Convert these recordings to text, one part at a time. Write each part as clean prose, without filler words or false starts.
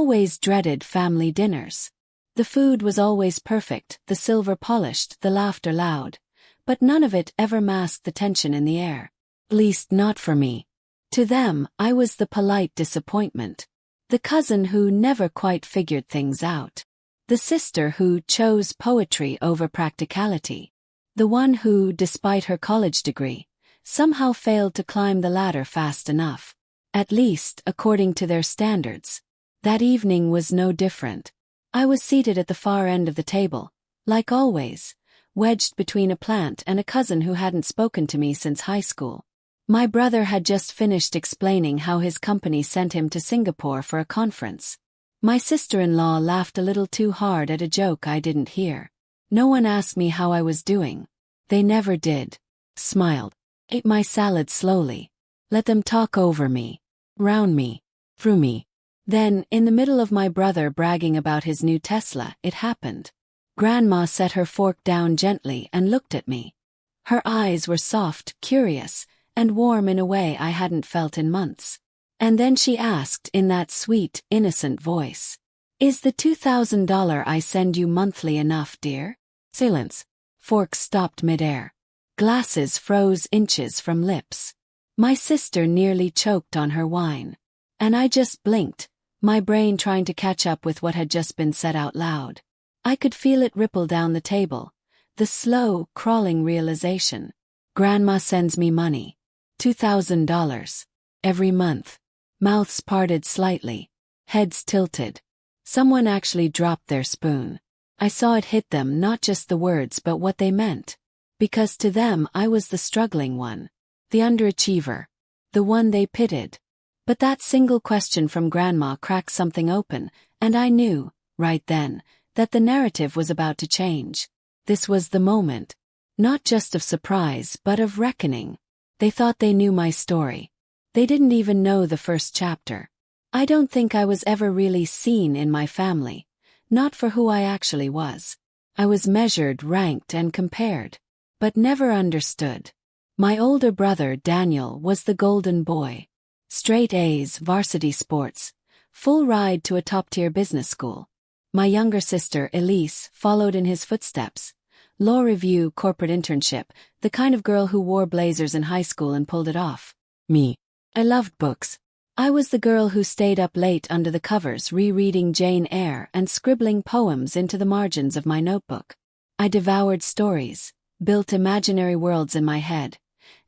always dreaded family dinners. The food was always perfect, the silver polished, the laughter loud. But none of it ever masked the tension in the air. At least not for me. To them, I was the polite disappointment. The cousin who never quite figured things out. The sister who chose poetry over practicality. The one who, despite her college degree, somehow failed to climb the ladder fast enough. At least, according to their standards. That evening was no different. I was seated at the far end of the table, like always, wedged between a plant and a cousin who hadn't spoken to me since high school. My brother had just finished explaining how his company sent him to Singapore for a conference. My sister-in-law laughed a little too hard at a joke I didn't hear. No one asked me how I was doing. They never did. Smiled. Ate my salad slowly. Let them talk over me. Round me. Through me. Then, in the middle of my brother bragging about his new Tesla, it happened. Grandma set her fork down gently and looked at me. Her eyes were soft, curious, and warm in a way I hadn't felt in months. And then she asked in that sweet, innocent voice, "Is the $2,000 I send you monthly enough, dear?" Silence. Fork stopped midair. Glasses froze inches from lips. My sister nearly choked on her wine. And I just blinked, my brain trying to catch up with what had just been said out loud. I could feel it ripple down the table, the slow, crawling realization. Grandma sends me money. $2,000. Every month. Mouths parted slightly. Heads tilted. Someone actually dropped their spoon. I saw it hit them, not just the words but what they meant. Because to them I was the struggling one. The underachiever. The one they pitied. But that single question from Grandma cracked something open, and I knew, right then, that the narrative was about to change. This was the moment. Not just of surprise, but of reckoning. They thought they knew my story. They didn't even know the first chapter. I don't think I was ever really seen in my family. Not for who I actually was. I was measured, ranked, and compared. But never understood. My older brother, Daniel, was the golden boy. Straight A's, varsity sports, full ride to a top-tier business school. My younger sister, Elise, followed in his footsteps. Law review, corporate internship, the kind of girl who wore blazers in high school and pulled it off. Me. I loved books. I was the girl who stayed up late under the covers rereading Jane Eyre and scribbling poems into the margins of my notebook. I devoured stories, built imaginary worlds in my head,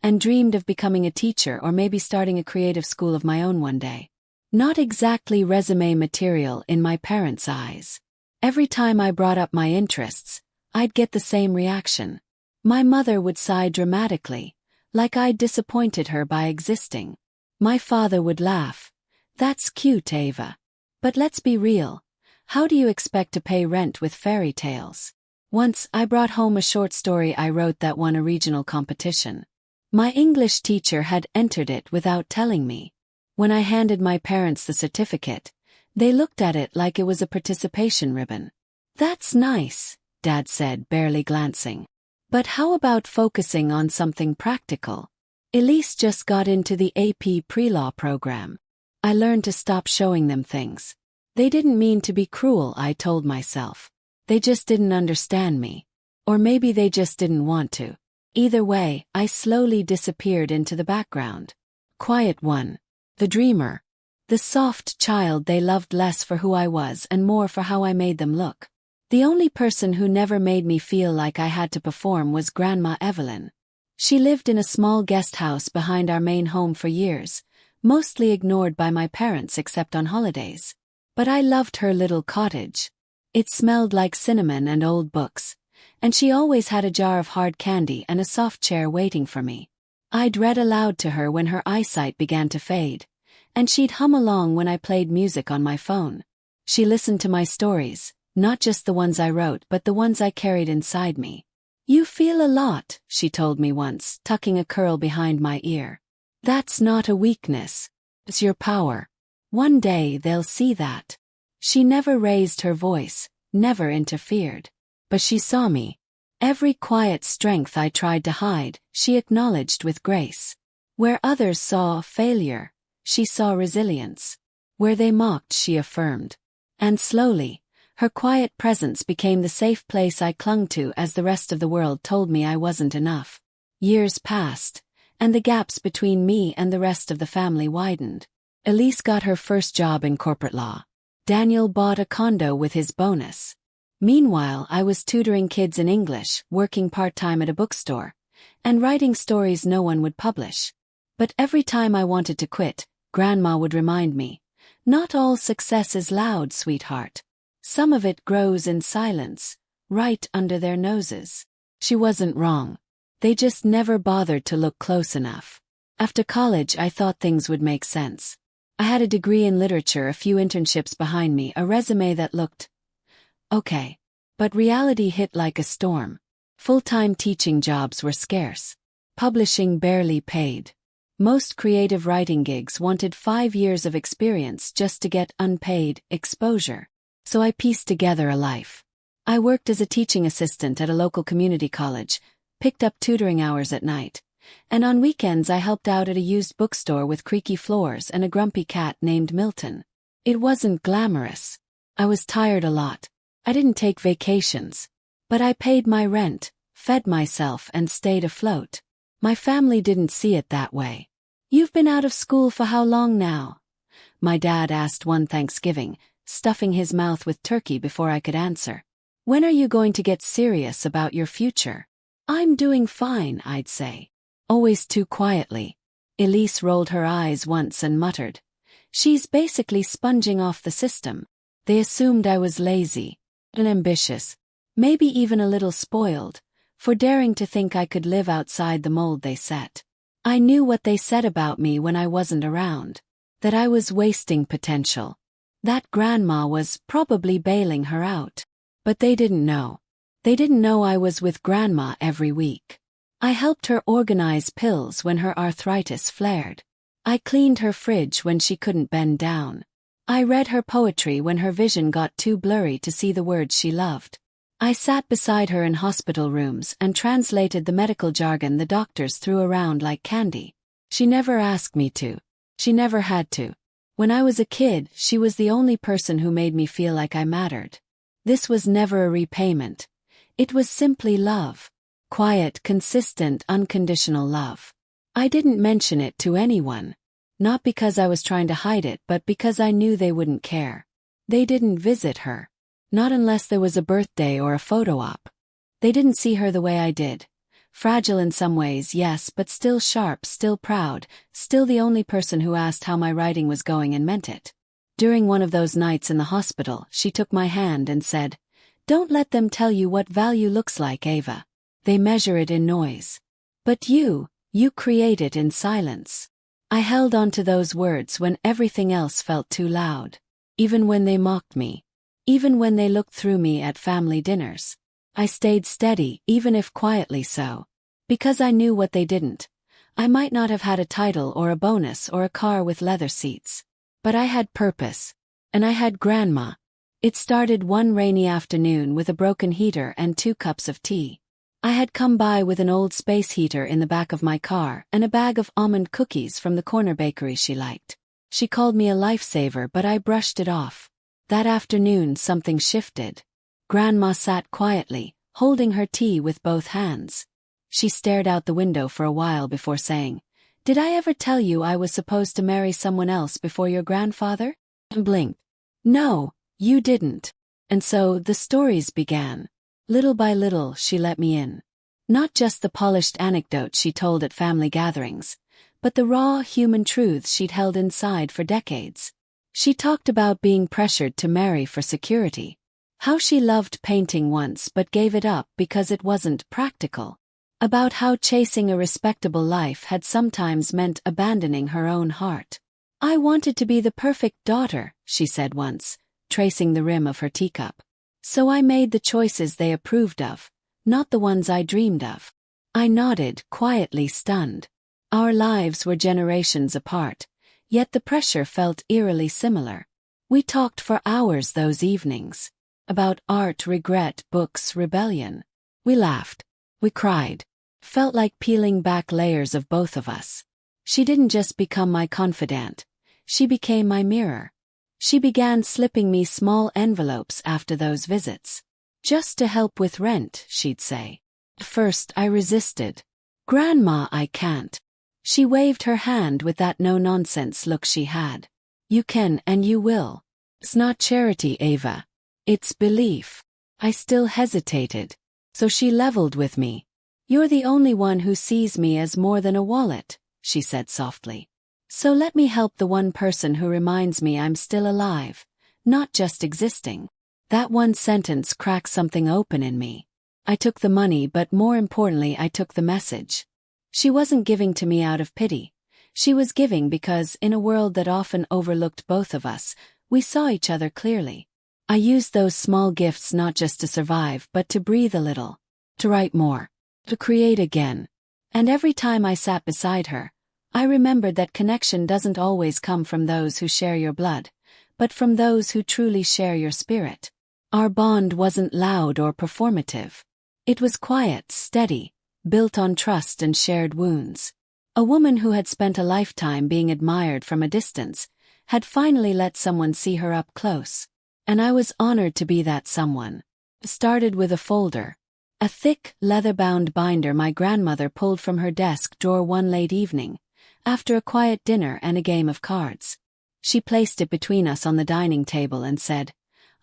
and dreamed of becoming a teacher or maybe starting a creative school of my own one day. Not exactly resume material in my parents' eyes. Every time I brought up my interests, I'd get the same reaction. My mother would sigh dramatically, like I'd disappointed her by existing. My father would laugh. "That's cute, Ava. But let's be real. How do you expect to pay rent with fairy tales?" Once, I brought home a short story I wrote that won a regional competition. My English teacher had entered it without telling me. When I handed my parents the certificate, they looked at it like it was a participation ribbon. "That's nice," Dad said, barely glancing. "But how about focusing on something practical?" Elise just got into the AP pre-law program. I learned to stop showing them things. They didn't mean to be cruel, I told myself. They just didn't understand me. Or maybe they just didn't want to. Either way, I slowly disappeared into the background. Quiet one. The dreamer. The soft child they loved less for who I was and more for how I made them look. The only person who never made me feel like I had to perform was Grandma Evelyn. She lived in a small guest house behind our main home for years, mostly ignored by my parents except on holidays. But I loved her little cottage. It smelled like cinnamon and old books, and she always had a jar of hard candy and a soft chair waiting for me. I'd read aloud to her when her eyesight began to fade, and she'd hum along when I played music on my phone. She listened to my stories, not just the ones I wrote but the ones I carried inside me. "You feel a lot," she told me once, tucking a curl behind my ear. "That's not a weakness. It's your power. One day they'll see that." She never raised her voice, never interfered. But she saw me. Every quiet strength I tried to hide, she acknowledged with grace. Where others saw failure, she saw resilience. Where they mocked, she affirmed. And slowly, her quiet presence became the safe place I clung to as the rest of the world told me I wasn't enough. Years passed, and the gaps between me and the rest of the family widened. Elise got her first job in corporate law. Daniel bought a condo with his bonus. Meanwhile, I was tutoring kids in English, working part-time at a bookstore, and writing stories no one would publish. But every time I wanted to quit, Grandma would remind me, "Not all success is loud, sweetheart. Some of it grows in silence, right under their noses." She wasn't wrong. They just never bothered to look close enough. After college, I thought things would make sense. I had a degree in literature, a few internships behind me, a resume that looked okay. But reality hit like a storm. Full-time teaching jobs were scarce. Publishing barely paid. Most creative writing gigs wanted 5 years of experience just to get unpaid exposure. So I pieced together a life. I worked as a teaching assistant at a local community college, picked up tutoring hours at night, and on weekends I helped out at a used bookstore with creaky floors and a grumpy cat named Milton. It wasn't glamorous. I was tired a lot. I didn't take vacations. But I paid my rent, fed myself, and stayed afloat. My family didn't see it that way. "You've been out of school for how long now?" my dad asked one Thanksgiving, stuffing his mouth with turkey before I could answer. "When are you going to get serious about your future?" "I'm doing fine," I'd say. Always too quietly. Elise rolled her eyes once and muttered, "She's basically sponging off the system." They assumed I was lazy and ambitious, maybe even a little spoiled, for daring to think I could live outside the mold they set. I knew what they said about me when I wasn't around, that I was wasting potential, that Grandma was probably bailing her out. But they didn't know. They didn't know I was with Grandma every week. I helped her organize pills when her arthritis flared. I cleaned her fridge when she couldn't bend down. I read her poetry when her vision got too blurry to see the words she loved. I sat beside her in hospital rooms and translated the medical jargon the doctors threw around like candy. She never asked me to. She never had to. When I was a kid, she was the only person who made me feel like I mattered. This was never a repayment. It was simply love. Quiet, consistent, unconditional love. I didn't mention it to anyone. Not because I was trying to hide it, but because I knew they wouldn't care. They didn't visit her. Not unless there was a birthday or a photo op. They didn't see her the way I did. Fragile in some ways, yes, but still sharp, still proud, still the only person who asked how my writing was going and meant it. During one of those nights in the hospital, she took my hand and said, "Don't let them tell you what value looks like, Ava. They measure it in noise. But you create it in silence." I held on to those words when everything else felt too loud. Even when they mocked me. Even when they looked through me at family dinners. I stayed steady, even if quietly so. Because I knew what they didn't. I might not have had a title or a bonus or a car with leather seats. But I had purpose. And I had Grandma. It started one rainy afternoon with a broken heater and 2 cups of tea. I had come by with an old space heater in the back of my car and a bag of almond cookies from the corner bakery she liked. She called me a lifesaver, but I brushed it off. That afternoon something shifted. Grandma sat quietly, holding her tea with both hands. She stared out the window for a while before saying, "Did I ever tell you I was supposed to marry someone else before your grandfather?" And blinked. "No, you didn't." And so the stories began. Little by little, she let me in. Not just the polished anecdotes she told at family gatherings, but the raw human truths she'd held inside for decades. She talked about being pressured to marry for security. How she loved painting once but gave it up because it wasn't practical. About how chasing a respectable life had sometimes meant abandoning her own heart. "I wanted to be the perfect daughter," she said once, tracing the rim of her teacup. "So I made the choices they approved of, not the ones I dreamed of." I nodded, quietly stunned. Our lives were generations apart, yet the pressure felt eerily similar. We talked for hours those evenings. About art, regret, books, rebellion. We laughed. We cried. Felt like peeling back layers of both of us. She didn't just become my confidant. She became my mirror. She began slipping me small envelopes after those visits. Just to help with rent, she'd say. At first I resisted. Grandma, I can't. She waved her hand with that no-nonsense look she had. You can and you will. It's not charity, Ava. It's belief. I still hesitated. So she leveled with me. You're the only one who sees me as more than a wallet, she said softly. So let me help the one person who reminds me I'm still alive, not just existing. That one sentence cracked something open in me. I took the money, but more importantly, I took the message. She wasn't giving to me out of pity. She was giving because, in a world that often overlooked both of us, we saw each other clearly. I used those small gifts not just to survive, but to breathe a little, to write more, to create again. And every time I sat beside her, I remembered that connection doesn't always come from those who share your blood, but from those who truly share your spirit. Our bond wasn't loud or performative. It was quiet, steady, built on trust and shared wounds. A woman who had spent a lifetime being admired from a distance had finally let someone see her up close. And I was honored to be that someone. It started with a folder. A thick, leather-bound binder my grandmother pulled from her desk drawer one late evening, after a quiet dinner and a game of cards. She placed it between us on the dining table and said,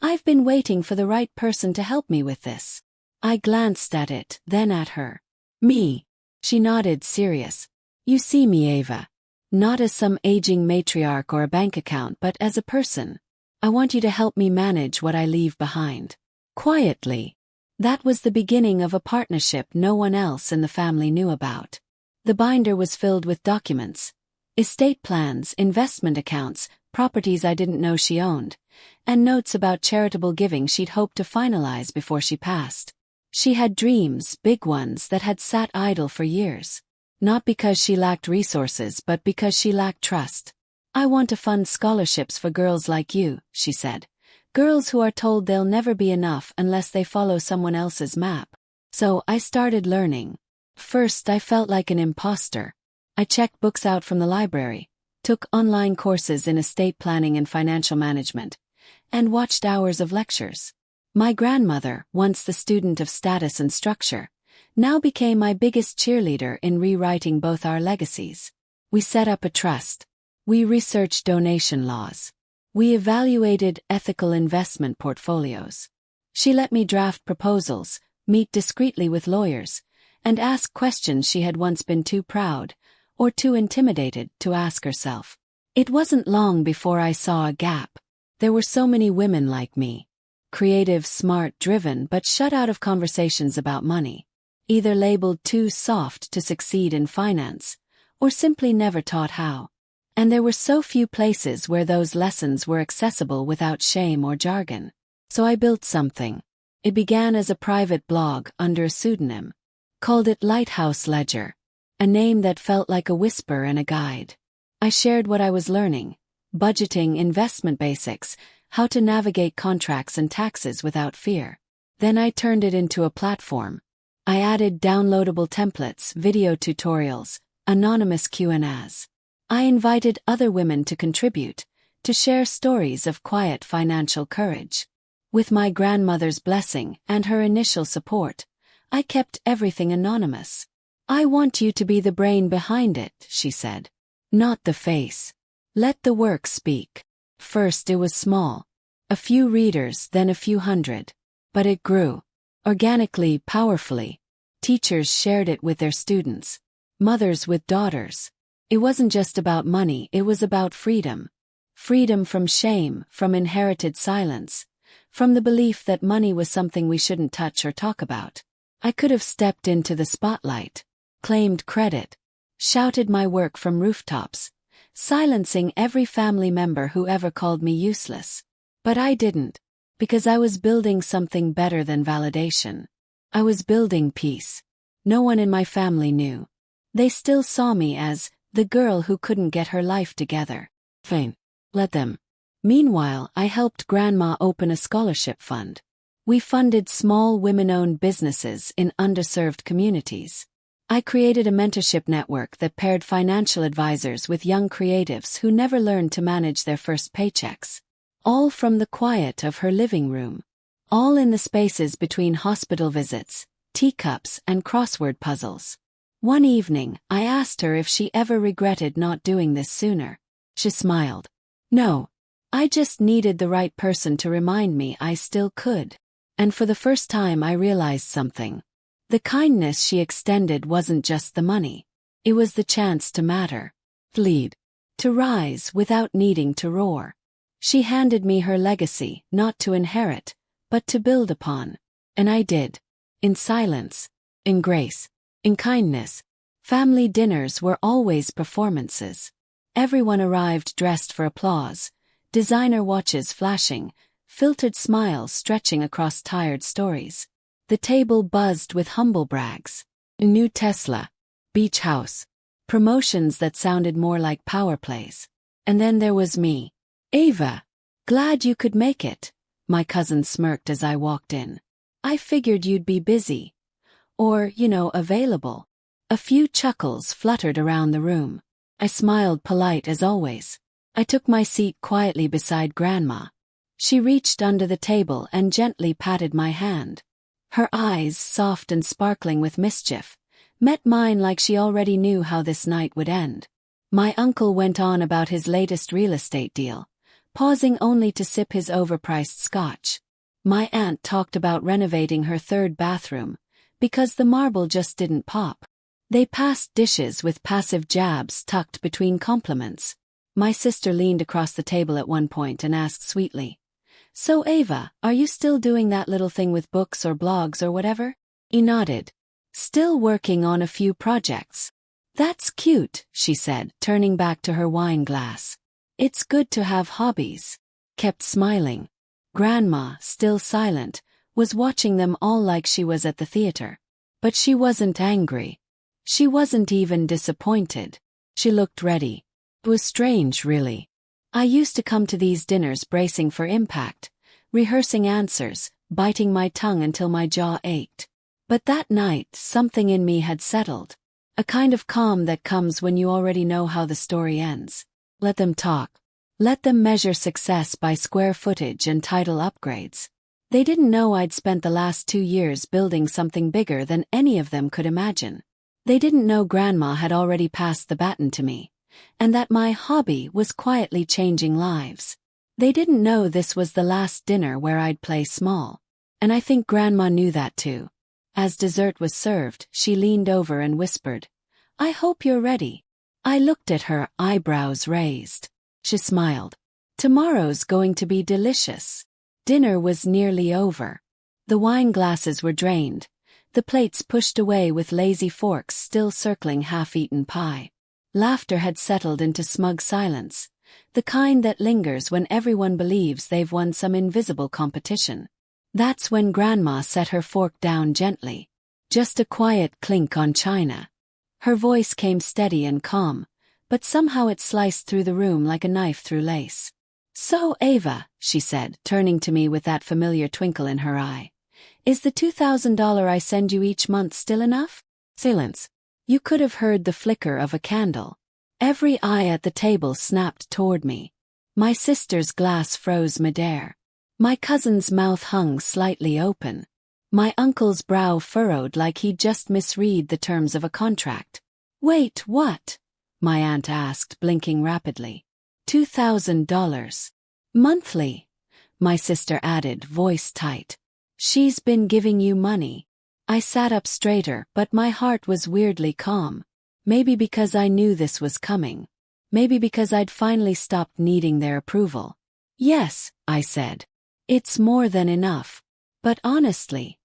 "I've been waiting for the right person to help me with this." I glanced at it, then at her. "Me?" She nodded, serious. "You see me, Ava. Not as some aging matriarch or a bank account, but as a person. I want you to help me manage what I leave behind." Quietly. That was the beginning of a partnership no one else in the family knew about. The binder was filled with documents. Estate plans, investment accounts, properties I didn't know she owned, and notes about charitable giving she'd hoped to finalize before she passed. She had dreams, big ones, that had sat idle for years. Not because she lacked resources, but because she lacked trust. "I want to fund scholarships for girls like you," she said. "Girls who are told they'll never be enough unless they follow someone else's map." So I started learning. First, I felt like an imposter. I checked books out from the library, took online courses in estate planning and financial management, and watched hours of lectures. My grandmother, once the student of status and structure, now became my biggest cheerleader in rewriting both our legacies. We set up a trust. We researched donation laws. We evaluated ethical investment portfolios. She let me draft proposals, meet discreetly with lawyers, and ask questions she had once been too proud, or too intimidated, to ask herself. It wasn't long before I saw a gap. There were so many women like me. Creative, smart, driven, but shut out of conversations about money. Either labeled too soft to succeed in finance, or simply never taught how. And there were so few places where those lessons were accessible without shame or jargon. So I built something. It began as a private blog under a pseudonym. Called it Lighthouse Ledger, a name that felt like a whisper and a guide. I shared what I was learning: budgeting, investment basics, how to navigate contracts and taxes without fear. Then I turned it into a platform. I added downloadable templates, video tutorials, anonymous Q&As. I invited other women to contribute, to share stories of quiet financial courage. With my grandmother's blessing and her initial support, I kept everything anonymous. "I want you to be the brain behind it," she said. "Not the face. Let the work speak." First it was small. A few readers, then a few hundred. But it grew. Organically, powerfully. Teachers shared it with their students. Mothers with daughters. It wasn't just about money, it was about freedom. Freedom from shame, from inherited silence, from the belief that money was something we shouldn't touch or talk about. I could have stepped into the spotlight, claimed credit, shouted my work from rooftops, silencing every family member who ever called me useless. But I didn't, because I was building something better than validation. I was building peace. No one in my family knew. They still saw me as the girl who couldn't get her life together. Fine. Let them. Meanwhile, I helped Grandma open a scholarship fund. We funded small women-owned businesses in underserved communities. I created a mentorship network that paired financial advisors with young creatives who never learned to manage their first paychecks. all from the quiet of her living room, all in the spaces between hospital visits, teacups, and crossword puzzles. One evening, I asked her if she ever regretted not doing this sooner. She smiled. No. I just needed the right person to remind me I still could. And for the first time I realized something. The kindness she extended wasn't just the money. It was the chance to matter. To lead. To rise without needing to roar. She handed me her legacy, not to inherit, but to build upon. And I did. In silence. In grace. In kindness. Family dinners were always performances. Everyone arrived dressed for applause, designer watches flashing, filtered smiles stretching across tired stories. The table buzzed with humble brags. A new Tesla. Beach house. Promotions that sounded more like power plays. And then there was me. Ava. Glad you could make it. My cousin smirked as I walked in. I figured you'd be busy. Or, available. A few chuckles fluttered around the room. I smiled, polite as always. I took my seat quietly beside Grandma. She reached under the table and gently patted my hand. Her eyes, soft and sparkling with mischief, met mine like she already knew how this night would end. My uncle went on about his latest real estate deal, pausing only to sip his overpriced scotch. My aunt talked about renovating her third bathroom, because the marble just didn't pop. They passed dishes with passive jabs tucked between compliments. My sister leaned across the table at one point and asked sweetly, "So Ava, are you still doing that little thing with books or blogs or whatever?" He nodded. "Still working on a few projects." "That's cute," she said, turning back to her wine glass. "It's good to have hobbies." Kept smiling. Grandma, still silent, was watching them all like she was at the theater. But she wasn't angry. She wasn't even disappointed. She looked ready. It was strange, really. I used to come to these dinners bracing for impact, rehearsing answers, biting my tongue until my jaw ached. But that night, something in me had settled. A kind of calm that comes when you already know how the story ends. Let them talk. Let them measure success by square footage and title upgrades. They didn't know I'd spent the last 2 years building something bigger than any of them could imagine. They didn't know Grandma had already passed the baton to me, and that my hobby was quietly changing lives. They didn't know this was the last dinner where I'd play small. And I think Grandma knew that too. As dessert was served, she leaned over and whispered, "I hope you're ready." I looked at her, eyebrows raised. She smiled. "Tomorrow's going to be delicious." Dinner was nearly over. The wine glasses were drained, the plates pushed away with lazy forks still circling half-eaten pie. Laughter had settled into smug silence, the kind that lingers when everyone believes they've won some invisible competition. That's when Grandma set her fork down gently. Just a quiet clink on china. Her voice came steady and calm, but somehow it sliced through the room like a knife through lace. "So, Ava," she said, turning to me with that familiar twinkle in her eye, "is the $2,000 I send you each month still enough?" Silence. You could have heard the flicker of a candle. Every eye at the table snapped toward me. My sister's glass froze midair. My cousin's mouth hung slightly open. My uncle's brow furrowed like he'd just misread the terms of a contract. "Wait, what?" my aunt asked, blinking rapidly. $2,000. Monthly, my sister added, voice tight. "She's been giving you money." I sat up straighter, but my heart was weirdly calm. Maybe because I knew this was coming. Maybe because I'd finally stopped needing their approval. "Yes," I said. "It's more than enough." But honestly,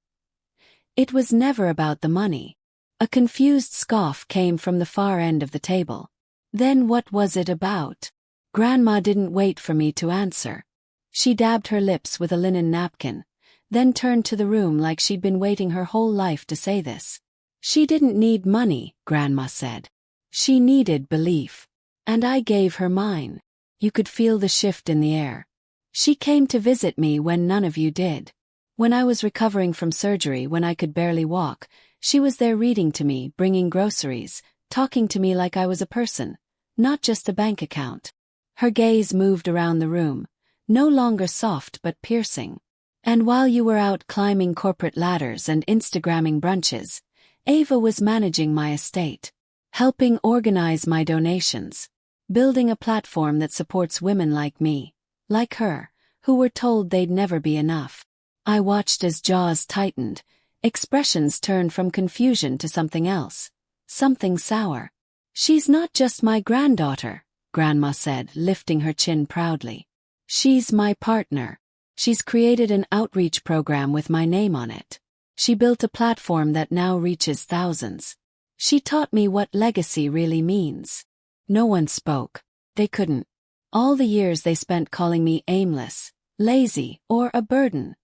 it was never about the money. A confused scoff came from the far end of the table. Then what was it about? Grandma didn't wait for me to answer. She dabbed her lips with a linen napkin, then turned to the room like she'd been waiting her whole life to say this. She didn't need money, Grandma said. She needed belief. And I gave her mine. You could feel the shift in the air. She came to visit me when none of you did. When I was recovering from surgery, when I could barely walk, she was there reading to me, bringing groceries, talking to me like I was a person, not just a bank account. Her gaze moved around the room, no longer soft but piercing. And while you were out climbing corporate ladders and Instagramming brunches, Ava was managing my estate, helping organize my donations, building a platform that supports women like me, like her, who were told they'd never be enough. I watched as jaws tightened, expressions turned from confusion to something else, something sour. "She's not just my granddaughter," Grandma said, lifting her chin proudly. "She's my partner. She's created an outreach program with my name on it. She built a platform that now reaches thousands. She taught me what legacy really means." No one spoke. They couldn't. All the years they spent calling me aimless, lazy, or a burden.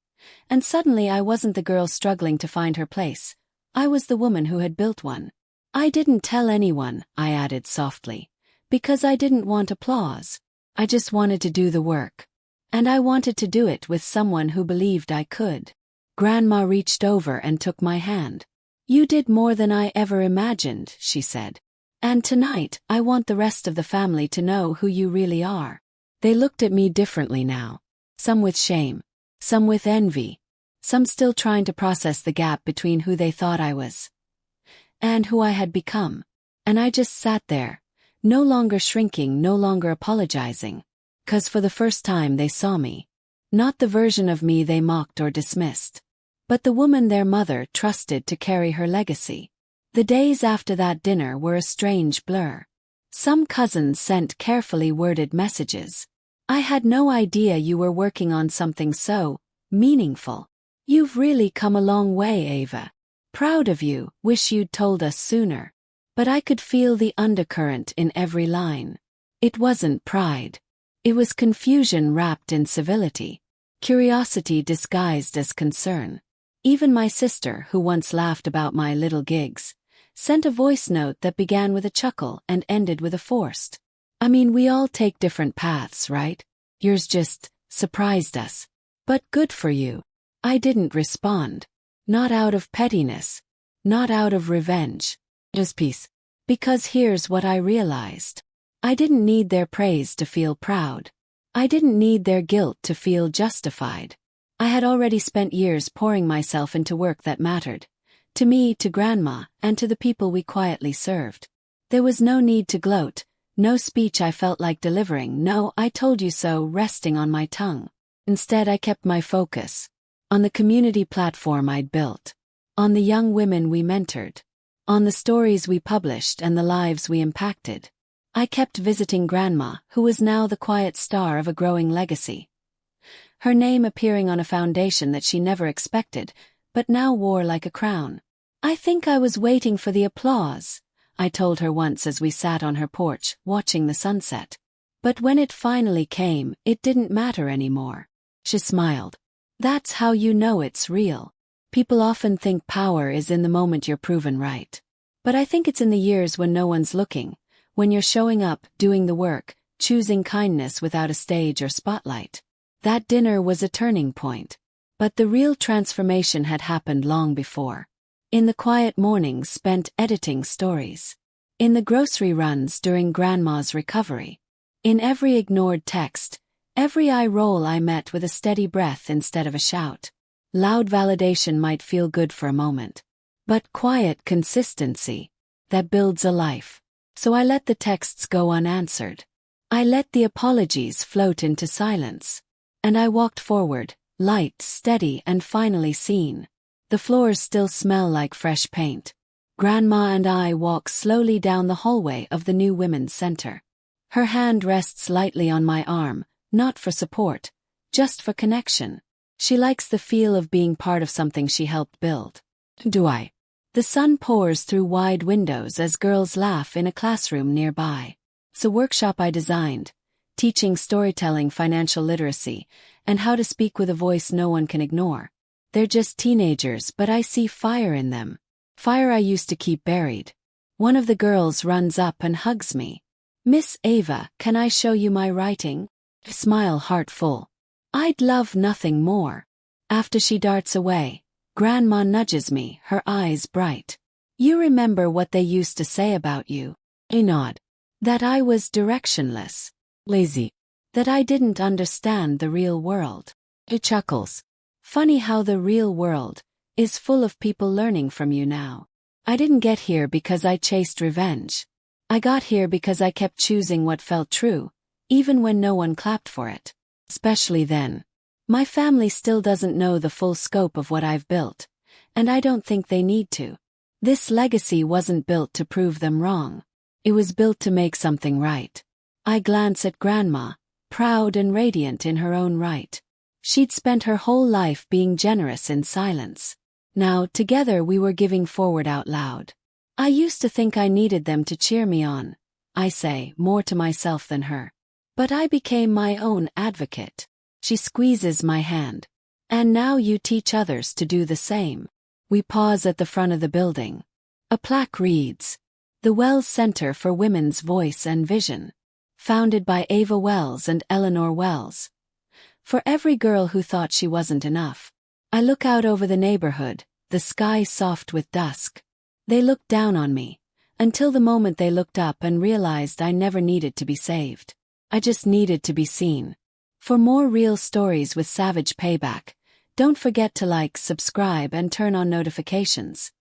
And suddenly I wasn't the girl struggling to find her place. I was the woman who had built one. "I didn't tell anyone," I added softly, "because I didn't want applause. I just wanted to do the work. And I wanted to do it with someone who believed I could." Grandma reached over and took my hand. "You did more than I ever imagined," she said. "And tonight, I want the rest of the family to know who you really are." They looked at me differently now. Some with shame. Some with envy. Some still trying to process the gap between who they thought I was and who I had become. And I just sat there, no longer shrinking, no longer apologizing. 'Cause for the first time they saw me. Not the version of me they mocked or dismissed, but the woman their mother trusted to carry her legacy. The days after that dinner were a strange blur. Some cousins sent carefully worded messages. "I had no idea you were working on something so meaningful. You've really come a long way, Ava. Proud of you, wish you'd told us sooner." But I could feel the undercurrent in every line. It wasn't pride. It was confusion wrapped in civility, curiosity disguised as concern. Even my sister, who once laughed about my little gigs, sent a voice note that began with a chuckle and ended with a forced, "I mean, we all take different paths, right? Yours just surprised us. But good for you." I didn't respond. Not out of pettiness. Not out of revenge. Just peace. Because here's what I realized. I didn't need their praise to feel proud. I didn't need their guilt to feel justified. I had already spent years pouring myself into work that mattered. To me, to Grandma, and to the people we quietly served. There was no need to gloat, no speech I felt like delivering, no "I told you so" resting on my tongue. Instead, I kept my focus on the community platform I'd built, on the young women we mentored, on the stories we published and the lives we impacted. I kept visiting Grandma, who was now the quiet star of a growing legacy. Her name appearing on a foundation that she never expected, but now wore like a crown. "I think I was waiting for the applause," I told her once as we sat on her porch, watching the sunset. But when it finally came, it didn't matter anymore. She smiled. "That's how you know it's real. People often think power is in the moment you're proven right. But I think it's in the years when no one's looking, when you're showing up, doing the work, choosing kindness without a stage or spotlight." That dinner was a turning point. But the real transformation had happened long before. In the quiet mornings spent editing stories. In the grocery runs during Grandma's recovery. In every ignored text, every eye roll I met with a steady breath instead of a shout. Loud validation might feel good for a moment. But quiet consistency, that builds a life. So I let the texts go unanswered. I let the apologies float into silence. And I walked forward, light, steady, and finally seen. The floors still smell like fresh paint. Grandma and I walk slowly down the hallway of the new Women's Center. Her hand rests lightly on my arm, not for support, just for connection. She likes the feel of being part of something she helped build. Do I? The sun pours through wide windows as girls laugh in a classroom nearby. It's a workshop I designed, teaching storytelling, financial literacy, and how to speak with a voice no one can ignore. They're just teenagers, but I see fire in them. Fire I used to keep buried. One of the girls runs up and hugs me. "Miss Ava, can I show you my writing?" Smile heart full. "I'd love nothing more." After she darts away, Grandma nudges me, her eyes bright. "You remember what they used to say about you?" I nod. That I was directionless, lazy, that I didn't understand the real world. It chuckles. Funny how the real world is full of people learning from you now. I didn't get here because I chased revenge. I got here because I kept choosing what felt true, even when no one clapped for it. Especially then. My family still doesn't know the full scope of what I've built, and I don't think they need to. This legacy wasn't built to prove them wrong. It was built to make something right. I glance at Grandma, proud and radiant in her own right. She'd spent her whole life being generous in silence. Now, together we were giving forward out loud. I used to think I needed them to cheer me on, I say, more to myself than her. But I became my own advocate. She squeezes my hand. And now you teach others to do the same. We pause at the front of the building. A plaque reads, "The Wells Center for Women's Voice and Vision." Founded by Ava Wells and Eleanor Wells. For every girl who thought she wasn't enough. I look out over the neighborhood, the sky soft with dusk. They looked down on me, until the moment they looked up and realized I never needed to be saved. I just needed to be seen. For more real stories with savage payback, don't forget to like, subscribe and turn on notifications.